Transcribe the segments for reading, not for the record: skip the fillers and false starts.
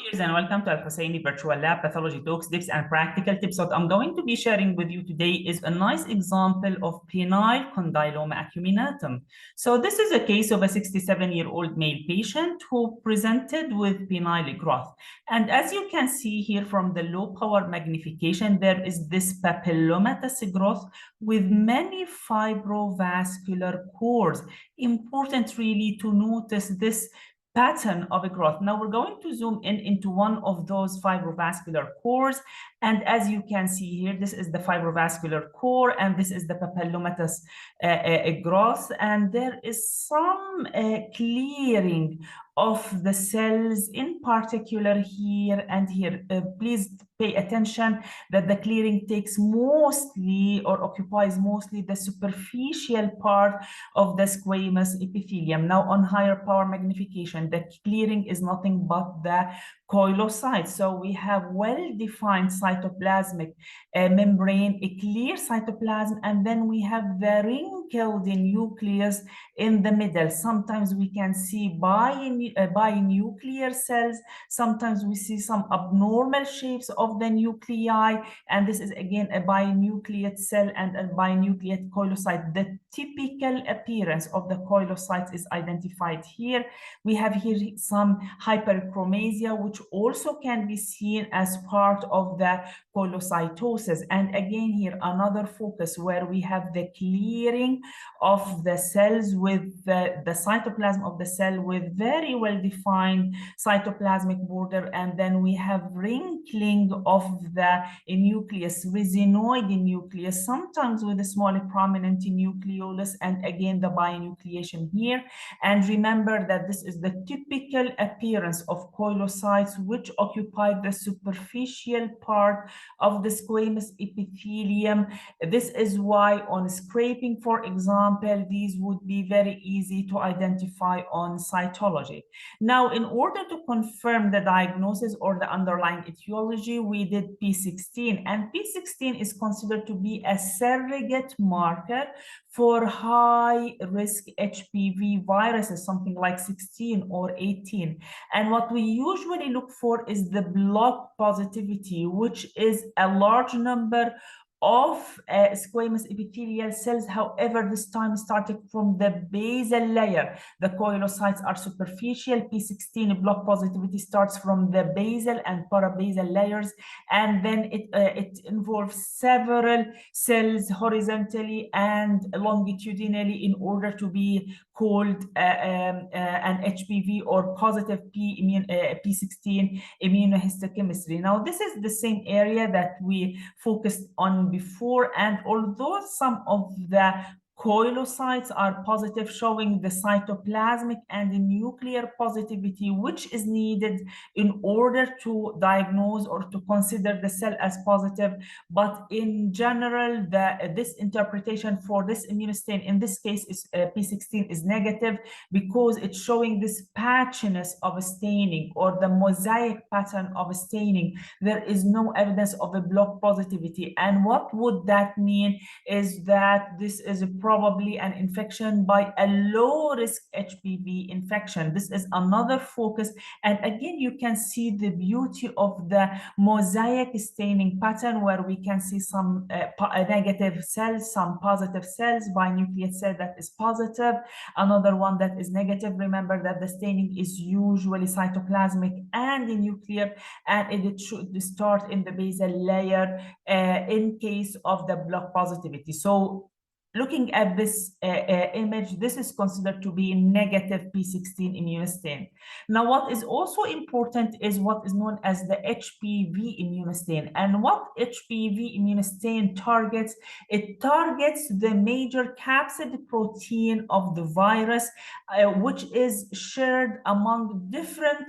Cheers and welcome to Al-Hussaini Virtual Lab Pathology Talks, Tips, and Practical Tips. What I'm going to be sharing with you today is a nice example of penile Condyloma Acuminatum. So this is a case of a 67-year-old male patient who presented with penile growth. And as you can see here from the low power magnification, there is this papillomatous growth with many fibrovascular cores. Important really to notice this pattern of a growth. Now we're going to zoom in into one of those fibrovascular cores. And as you can see here, this is the fibrovascular core and this is the papillomatous growth. And there is some clearing of the cells, in particular here and here. Please pay attention that the clearing takes mostly or occupies mostly the superficial part of the squamous epithelium. Now on higher power magnification, the clearing is nothing but the koilocytes. So we have well-defined cytoplasmic membrane, a clear cytoplasm, and then we have the wrinkled nucleus in the middle. Sometimes we can see binuclear cells. Sometimes we see some abnormal shapes of the nuclei, and this is again a binucleate cell and a binucleate koilocyte. The typical appearance of the koilocytes is identified here. We have here some hyperchromasia, which also can be seen as part of the koilocytosis. And again here, another focus where we have the clearing of the cells with the cytoplasm of the cell with very well-defined cytoplasmic border. And then we have wrinkling of the nucleus, resinoid nucleus, sometimes with a small prominent nucleolus, and again the binucleation here. And remember that this is the typical appearance of koilocytes which occupy the superficial part of the squamous epithelium. This is why on scraping, for example, these would be very easy to identify on cytology. Now, in order to confirm the diagnosis or the underlying etiology, we did P16, and P16 is considered to be a surrogate marker for high-risk HPV viruses, something like 16 or 18. And what we usually look for is the block positivity, which is a large number of squamous epithelial cells. However, this time starting from the basal layer. The koilocytes are superficial. P16 block positivity starts from the basal and parabasal layers, and then it involves several cells horizontally and longitudinally in order to be called an HPV or positive P16 immunohistochemistry. Now, this is the same area that we focused on before, and although some of the koilocytes are positive, showing the cytoplasmic and the nuclear positivity which is needed in order to diagnose or to consider the cell as positive. But in general, this interpretation for this immunostain in this case is P16 is negative, because it's showing this patchiness of a staining or the mosaic pattern of a staining. There is no evidence of a block positivity. And what would that mean is that this is probably an infection by a low-risk HPV infection. This is another focus. And again, you can see the beauty of the mosaic staining pattern where we can see some negative cells, some positive cells, binucleate cell that is positive, another one that is negative. Remember that the staining is usually cytoplasmic and nuclear, and it should start in the basal layer in case of the block positivity. So looking at this image, this is considered to be negative P16 immunostain. Now, what is also important is what is known as the HPV immunostain. And what HPV immunostain targets, it targets the major capsid protein of the virus, which is shared among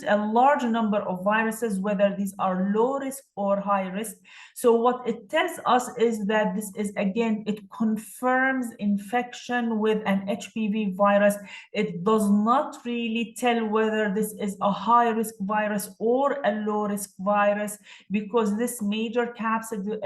a large number of viruses, whether these are low risk or high risk. So what it tells us is that this is, again, it confirms infection with an HPV virus. It does not really tell whether this is a high-risk virus or a low-risk virus, because this major capsid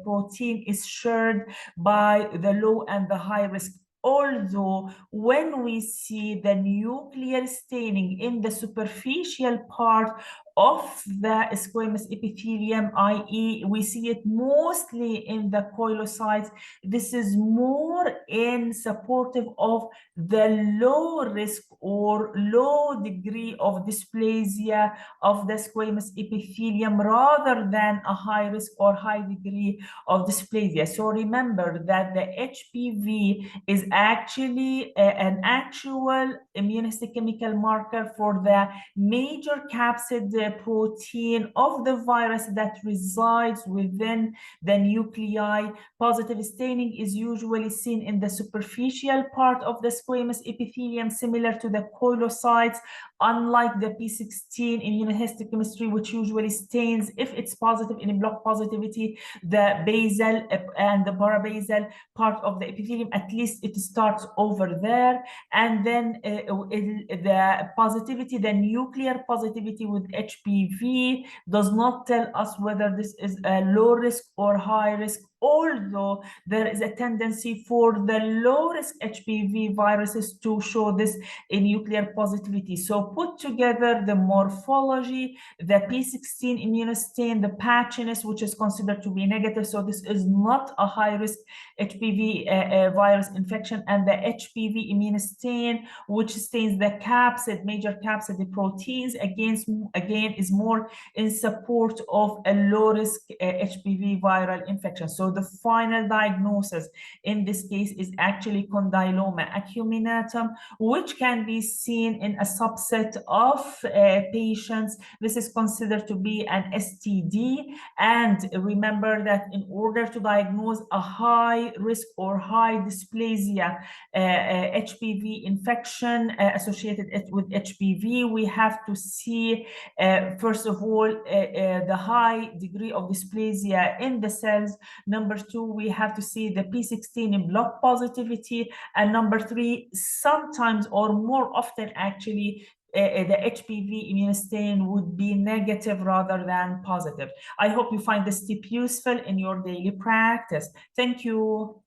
protein is shared by the low and the high-risk. Although when we see the nuclear staining in the superficial part of the squamous epithelium, i.e., we see it mostly in the koilocytes. This is more in supportive of the low risk or low degree of dysplasia of the squamous epithelium rather than a high risk or high degree of dysplasia. So remember that the HPV is actually an actual immunohistochemical marker for the major capsid protein of the virus that resides within the nuclei. Positive staining is usually seen in the superficial part of the squamous epithelium, similar to the koilocytes, unlike the P16 immunohistochemistry, which usually stains, if it's positive in block positivity, the basal and the parabasal part of the epithelium. At least it starts over there. And then the positivity, the nuclear positivity with HPV does not tell us whether this is a low risk or high risk, although there is a tendency for the low-risk HPV viruses to show this in nuclear positivity. So put together the morphology, the P16 immunostain, the patchiness, which is considered to be negative. So this is not a high-risk HPV virus infection, and the HPV immunostain, which stains the capsid, major capsid proteins, again is more in support of a low-risk HPV viral infection. So the final diagnosis in this case is actually Condyloma Acuminatum, which can be seen in a subset of patients. This is considered to be an STD. And remember that in order to diagnose a high risk or high dysplasia HPV infection associated with HPV, we have to see, first of all, the high degree of dysplasia in the cells. Number two, we have to see the P16 in block positivity. And number three, sometimes or more often actually, the HPV immunostain would be negative rather than positive. I hope you find this tip useful in your daily practice. Thank you.